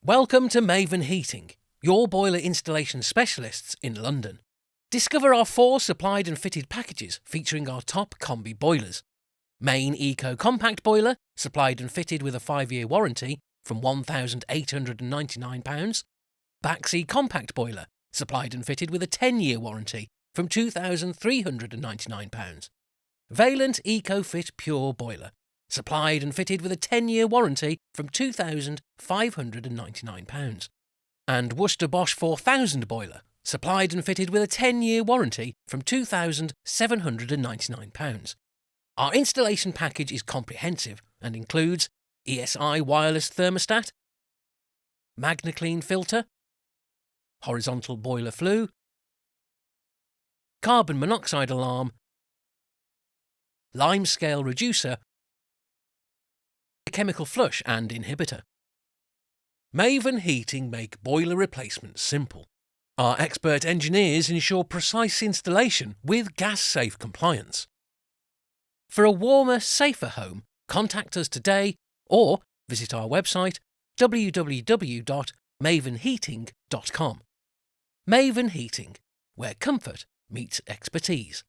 Welcome to Maven Heating, your boiler installation specialists in London. Discover our 4 supplied and fitted packages featuring our top combi boilers. Main Eco Compact Boiler, supplied and fitted with a 5-year warranty from £1,899. BAXI Compact Boiler, supplied and fitted with a 10-year warranty from £2,399. VAILLANT ECO FIT PURE Boiler, supplied and fitted with a 10-year warranty from £2,599. And Worcester Bosh 4000 Boiler, supplied and fitted with a 10-year warranty from £2,799. Our installation package is comprehensive and includes ESI Wireless Thermostat, Magnaclean Filter, horizontal boiler flue, carbon monoxide alarm, Limescale Reducer, chemical flush and inhibitor. Maven Heating make boiler replacement simple. Our expert engineers ensure precise installation with gas-safe compliance. For a warmer, safer home, contact us today or visit our website www.mavenheating.com. Maven Heating, where comfort meets expertise.